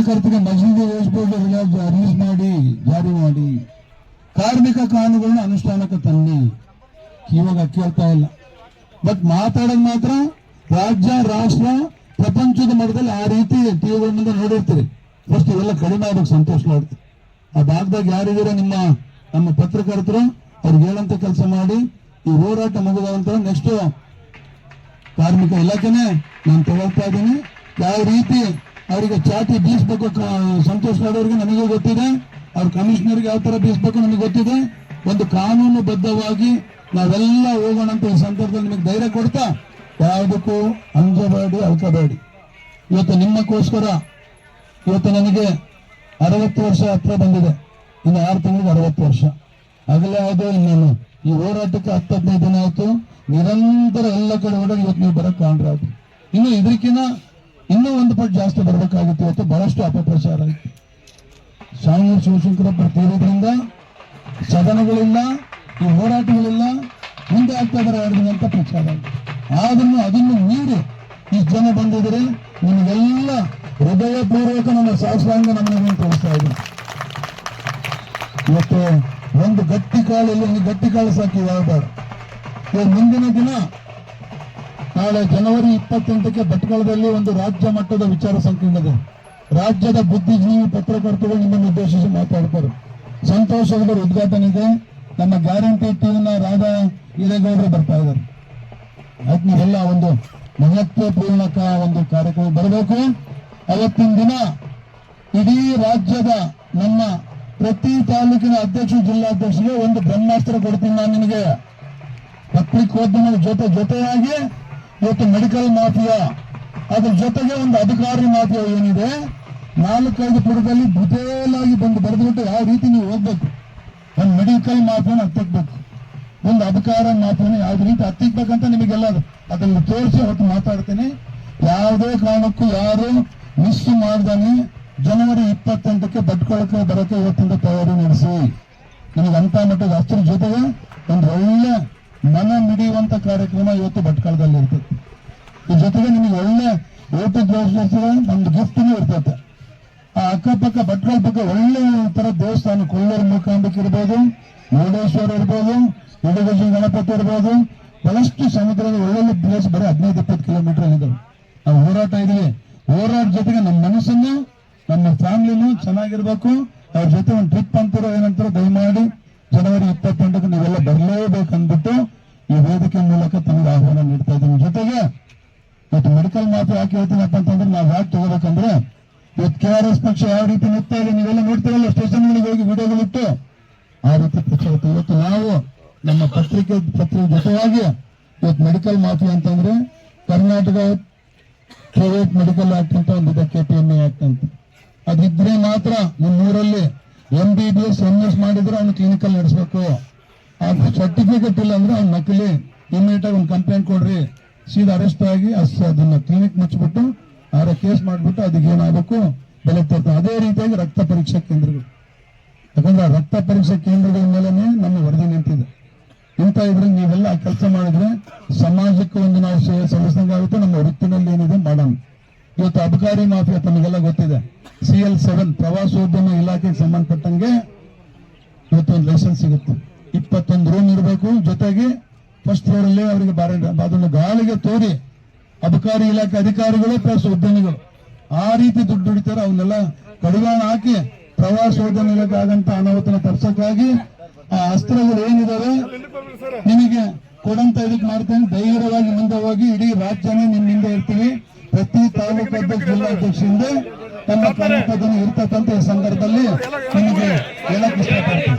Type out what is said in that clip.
ಪತ್ರಕರ್ತರಿಗೆ ಮಸೂದೆ ರಿಲೀಸ್ ಮಾಡಿ ಜಾರಿ ಮಾಡಿ ಕಾರ್ಮಿಕ ಕಾನೂನುಗಳನ್ನ ಅನುಷ್ಠಾನಕ್ಕೆ ತನ್ನಿ. ಇವಾಗ ಕೇಳ್ತಾ ಇಲ್ಲ. ಬಟ್ ಮಾತಾಡೋದು ಮಾತ್ರ ರಾಜ್ಯ ರಾಷ್ಟ್ರ ಪ್ರಪಂಚದ ಮಟ್ಟದಲ್ಲಿ ಆ ರೀತಿ ಟಿವಿಗಳ ಮುಂದೆ ನೋಡಿರ್ತೀರಿ. ಫಸ್ಟ್ ಇವೆಲ್ಲ ಕಡಿಮೆ ಆಗ್ಬೇಕು. ಸಂತೋಷ ಆಡ್ತೀವಿ. ಆ ಭಾಗದಾಗ ಯಾರಿದ್ದೀರ ನಮ್ಮ ಪತ್ರಕರ್ತರು ಅವ್ರಿಗೆ ಹೇಳಂತ ಕೆಲಸ ಮಾಡಿ ಈ ಹೋರಾಟ ಮುಗಿದಂತ ನೆಕ್ಸ್ಟ್ ಕಾರ್ಮಿಕ ಇಲಾಖೆನೆ ನಾನು ತಗೊಳ್ತಾ ಇದ್ದೀನಿ. ಯಾವ ರೀತಿ ಅವರಿಗೆ ಚಾಟಿ ಬೀಸ್ಬೇಕು ಸಂತೋಷ್ ಲಾಡೋರಿಗೆ ನಮಗೆ ಗೊತ್ತಿದೆ. ಅವ್ರ ಕಮಿಷನರ್ಗೆ ಯಾವ ತರ ಬೀಸ್ಬೇಕು ನಮಗೆ ಗೊತ್ತಿದೆ. ಒಂದು ಕಾನೂನು ಬದ್ಧವಾಗಿ ನಾವೆಲ್ಲ ಹೋಗೋಣ ಅಂತ ಈ ಸಂದರ್ಭದಲ್ಲಿ ನಿಮಗೆ ಧೈರ್ಯ ಕೊಡ್ತಾ ಯಾವುದಕ್ಕೂ ಅಂಜಬೇಡಿ, ಅಳ್ಕಬೇಡಿ. ಇವತ್ತು ನಿಮ್ಮಕ್ಕೋಸ್ಕರ ಇವತ್ತು ನನಗೆ 60 ವರ್ಷ ಹತ್ರ ಬಂದಿದೆ. ಇನ್ನು 6 ತಿಂಗಳಿಗೆ 60 ವರ್ಷ ಆಗಲೇ ಆಯ್ತು. ಇನ್ನೇನು ಈ ಹೋರಾಟಕ್ಕೆ 10-15 ದಿನ ಆಯ್ತು. ನಿರಂತರ ಎಲ್ಲ ಕಡೆ ಓಡಾಡಿ ಇವತ್ತು ನೀವು ಬರಕ್ ಕಾಣ್ರ ಆಯ್ತು. ಇನ್ನು ಇದಕ್ಕಿಂತ ಇನ್ನೂ 1 ಪಟ್ಟು ಜಾಸ್ತಿ ಬರ್ಬೇಕಾಗಿತ್ತು. ಇವತ್ತು ಬಹಳಷ್ಟು ಅಪಪ್ರಚಾರ ಆಯ್ತು. ಶಾಮೂರು ಶಿವಶಂಕರಪ್ಪ ತೀರೋದ್ರಿಂದ ಸದನಗಳಿಲ್ಲ, ಈ ಹೋರಾಟಗಳಿಲ್ಲ, ಮುಂದೆ ಆಗ್ತಾ ಇದಾರೆ 2 ದಿನ ಅಂತ ಪ್ರಚಾರ ಆಯ್ತು. ಆದ್ರೂ ಅದನ್ನು ಮೀರಿ ಈ ಜನ ಬಂದಿದ್ರೆ ನಿಮಗೆಲ್ಲ ಹೃದಯಪೂರ್ವಕ ನಮ್ಮ ಶಾಸ್ತ್ರಾಂಗ ನಮ್ಮನ್ನು ತೋರಿಸ್ತಾ ಇದ್ದೀನಿ. ಇವತ್ತು ಒಂದು ಗಟ್ಟಿ ಕಾಳು ಸಾಕಿ ಯಾವ್ದಾರ ಮುಂದಿನ ದಿನ ನಾಳೆ ಜನವರಿ 28ಕ್ಕೆ ಭಟ್ಕಳದಲ್ಲಿ ಒಂದು ರಾಜ್ಯ ಮಟ್ಟದ ವಿಚಾರ ಸಂಕಿರಣ ಇದೆ. ರಾಜ್ಯದ ಬುದ್ಧಿಜೀವಿ ಪತ್ರಕರ್ತರು ನಿಮ್ಮನ್ನು ಉದ್ದೇಶಿಸಿ ಮಾತಾಡ್ತಾರೆ. ಸಂತೋಷದ ಉದ್ಘಾಟನೆ ಇದೆ. ನಮ್ಮ ಗ್ಯಾರಂಟಿ ಟೀಮ್ನ ರಾಧಾ ಹಿರೇಗೌಡರು ಬರ್ತಾ ಇದ್ದಾರೆ. ಅದು ನೀವೆಲ್ಲ ಒಂದು ಮಹತ್ವಪೂರ್ಣ ಒಂದು ಕಾರ್ಯಕ್ರಮ ಬರಬೇಕು. ಅವತ್ತಿನ ದಿನ ಇಡೀ ರಾಜ್ಯದ ನಮ್ಮ ಪ್ರತಿ ತಾಲೂಕಿನ ಅಧ್ಯಕ್ಷ ಜಿಲ್ಲಾಧ್ಯಕ್ಷರಿಗೆ ಒಂದು ಬ್ರಹ್ಮಾಸ್ತ್ರ ಕೊಡ್ತೀನಿ ನಾನು ನಿಮಗೆ. ಪತ್ರಿಕೋದ್ಯಮ ಜೊತೆಯಾಗಿ ಇವತ್ತು ಮೆಡಿಕಲ್ ಮಾಫಿಯಾ, ಅದ್ರ ಜೊತೆಗೆ ಒಂದು ಅಧಿಕಾರಿ ಮಾಫಿಯಾ ಏನಿದೆ 4-5 ಪುಟದಲ್ಲಿ ಡಿಟೇಲಾಗಿ ಬಂದು ಬರೆದುಬಿಟ್ಟು ಯಾವ ರೀತಿ ನೀವು ಹೋಗ್ಬೇಕು. ಒಂದು ಮೆಡಿಕಲ್ ಮಾಫಿಯಾನ ಹತ್ತಿಕ್ಬೇಕು, ಒಂದು ಅಧಿಕಾರ ಮಾಫಿಯಾನ ಯಾವ ರೀತಿ ಹತ್ತಿಕ್ಬೇಕಂತ ನಿಮಗೆಲ್ಲ ಅದನ್ನು ತೋರಿಸಿ ಅವತ್ತು ಮಾತಾಡ್ತೀನಿ. ಯಾವುದೇ ಕಾರಣಕ್ಕೂ ಯಾರು ಮಿಸ್ ಮಾಡ್ದಾನೆ ಜನವರಿ 28ಕ್ಕೆ ಭಟ್ಕಳಕ್ಕೆ ಬರೋಕೆ ಇವತ್ತಿಂದ ತಯಾರಿ ನಡೆಸಿ. ನಿಮಗೆ ಅಂತ ಮಟ್ಟದ ಅಷ್ಟರ ಜೊತೆಗೆ ಒಂದು ಒಳ್ಳೆ ಮನ ಮಿಡಿಯುವಂತ ಕಾರ್ಯಕ್ರಮ ಇವತ್ತು ಭಟ್ಕಳದಲ್ಲಿ ಇರ್ತದೆ. ಈ ಜೊತೆಗೆ ನಿಮಗೆ ಒಳ್ಳೆ ಊಟದ ಒಂದು ಗಿಫ್ಟ್ನೂ ಇರ್ತದೆ. ಆ ಅಕ್ಕಪಕ್ಕ ಭಟ್ಕಳ ಪಕ್ಕ ಒಳ್ಳೆ ತರ ದೇವಸ್ಥಾನ, ಕೊಲ್ಲೂರು ಮೂಕಾಂಬಿಕೆ ಇರ್ಬೋದು, ಮುರುಡೇಶ್ವರ ಇರ್ಬೋದು, ಇಡಗಜಿ ಗಣಪತಿ ಇರ್ಬೋದು, ಬಹಳಷ್ಟು ಸಮುದ್ರದ ಒಳ್ಳೊಳ್ಳೆ ಪ್ಲೇಸ್ ಬರೀ 15-20 ಕಿಲೋಮೀಟರ್ ಇದಾವೆ. ನಾವು ಹೋರಾಟ ಇದೀವಿ. ಹೋರಾಟ ಜೊತೆಗೆ ನಮ್ಮ ಮನಸ್ಸನ್ನು ನಮ್ಮ ಫ್ಯಾಮಿಲಿನೂ ಚೆನ್ನಾಗಿರ್ಬೇಕು. ಅವ್ರ ಜೊತೆ ಒಂದು ಟ್ರಿಪ್ ಅಂತಾರೋ ಏನಂತಾರೋ ದಯಮಾಡಿ ಜನವರಿ 28ಕ್ಕೆ ನೀವೆಲ್ಲ ಬರಲೇಬೇಕಂದ್ಬಿಟ್ಟು ಈ ವೇದಿಕೆ ಮೂಲಕ ತಮಗೆ ಆಹ್ವಾನ ನೀಡ್ತಾ ಇದ್ದೀನಿ. ಜೊತೆಗೆ ಇವತ್ತು ಮೆಡಿಕಲ್ ಮಾತು ಯಾಕೆ ಹೇಳ್ತೀನಪ್ಪ ಅಂತಂದ್ರೆ ನಾವು ಯಾಕೆ ತಗೋಬೇಕಂದ್ರೆ ಇವತ್ತು KRS ಪಕ್ಷ ಯಾವ ರೀತಿ ನಿಂತಾ ಇದೆ ನೀವೆಲ್ಲ ನೋಡ್ತೀರಲ್ಲ, ಸ್ಟೇಷನ್ಗಳಿಗೆ ಹೋಗಿ ವಿಡಿಯೋಗಳಿಟ್ಟು ಆ ರೀತಿ ಪಕ್ಷ. ಇವತ್ತು ನಾವು ನಮ್ಮ ಪತ್ರಿಕೆ ಜೊತೆಯಾಗಿ ಇವತ್ತು ಮೆಡಿಕಲ್ ಮಾಫಿ ಅಂತಂದ್ರೆ ಕರ್ನಾಟಕ ಪ್ರೈವೇಟ್ ಮೆಡಿಕಲ್ ಆಕ್ಟ್ ಅಂತ ಒಂದಿದೆ, KPMA ಆಕ್ಟ್ ಅಂತ. ಅದಿದ್ರೆ ಮಾತ್ರ ನಿಮ್ಮೂರಲ್ಲಿ MBBS MS ಮಾಡಿದ್ರೆ ಅವ್ನು ಕ್ಲಿನಿಕಲ್ ನಡೆಸಬೇಕು. ಆ ಸರ್ಟಿಫಿಕೇಟ್ ಇಲ್ಲ ಅಂದ್ರೆ ಅವ್ನು ನಕಲಿ ಇಮಿಡಿಯೇಟ್ ಆಗಿ ಒಂದು ಕಂಪ್ಲೇಂಟ್ ಕೊಡ್ರಿ, ಸೀದಾ ಅರೆಸ್ಟ್ ಆಗಿ ಅದನ್ನ ಕ್ಲಿನಿಕ್ ಮುಚ್ಚಿಬಿಟ್ಟು ಆರ ಕೇಸ್ ಮಾಡಿಬಿಟ್ಟು ಅದಕ್ಕೆ ಏನಾಗಬೇಕು ಬೆಲೆ ತರ್ತಾರೆ. ಅದೇ ರೀತಿಯಾಗಿ ರಕ್ತ ಪರೀಕ್ಷಾ ಕೇಂದ್ರಗಳು, ಯಾಕಂದ್ರೆ ಆ ರಕ್ತ ಪರೀಕ್ಷಾ ಕೇಂದ್ರಗಳ ಮೇಲೆನೆ ನಮ್ಮ ವರದಿ ನಿಂತಿದೆ. ಇಂಥ ಇದ್ರಲ್ಲಿ ನೀವೆಲ್ಲ ಕೆಲಸ ಮಾಡಿದ್ರೆ ಸಮಾಜಕ್ಕೆ ಒಂದು ನಾವು ಸೇವೆ ಸಲ್ಲಿಸಿದಂಗಾಗುತ್ತೆ. ನಮ್ಮ ವೃತ್ತಿನಲ್ಲಿ ಏನಿದೆ ಮಾಡೋಣ. ಇವತ್ತು ಅಬಕಾರಿ ಮಾಫಿಯಾ ತಮಗೆಲ್ಲ ಗೊತ್ತಿದೆ. CL7 ಪ್ರವಾಸೋದ್ಯಮ ಇಲಾಖೆಗೆ ಸಂಬಂಧಪಟ್ಟಂಗೆ ಇವತ್ತು ಒಂದು ಲೈಸೆನ್ಸ್ ಸಿಗುತ್ತೆ. 21 ರೂಮ್ ಇರಬೇಕು. ಜೊತೆಗೆ ಫಸ್ಟ್ ಫ್ಲೋರ್ ಅಲ್ಲಿ ಅವರಿಗೆ ಅದನ್ನು ಗಾಳಿಗೆ ತೋರಿ ಅಬಕಾರಿ ಇಲಾಖೆ ಅಧಿಕಾರಿಗಳು ಪ್ಲಸ್ ಉದ್ಯಮಿಗಳು ಆ ರೀತಿ ದುಡ್ಡು ದುಡಿತಾರೆ. ಅವನ್ನೆಲ್ಲ ಕಡಿವಾಣ ಹಾಕಿ ಪ್ರವಾಸೋದ್ಯಮ ಇಲಾಖೆ ಆಗಂತ ಅನಾಹುತನ ತರ್ಸಕ್ಕಾಗಿ ಆ ಅಸ್ತ್ರಗಳು ಏನಿದಾವೆ ನಿಮಗೆ ಕೊಡಂತ ಇದಕ್ಕೆ ಮಾಡ್ತೇನೆ. ಧೈರ್ಯವಾಗಿ ಮುಂದೆ ಹೋಗಿ ಇಡೀ ರಾಜ್ಯನೇ ನಿಮ್ಮ ಹಿಂದೆ ಇರ್ತೀವಿ. ಪ್ರತಿ ತಾಲೂಕು ಅಧ್ಯಕ್ಷ ಜಿಲ್ಲಾಧ್ಯಕ್ಷರಿಂದ ತನ್ನ ಕಾರ್ಯಕರ್ತರು ಇರ್ತಕ್ಕಂಥ ಈ ಸಂದರ್ಭದಲ್ಲಿ ನಿಮಗೆ ಹೇಳಕ್ ಇಷ್ಟಪಡ್ತೀನಿ.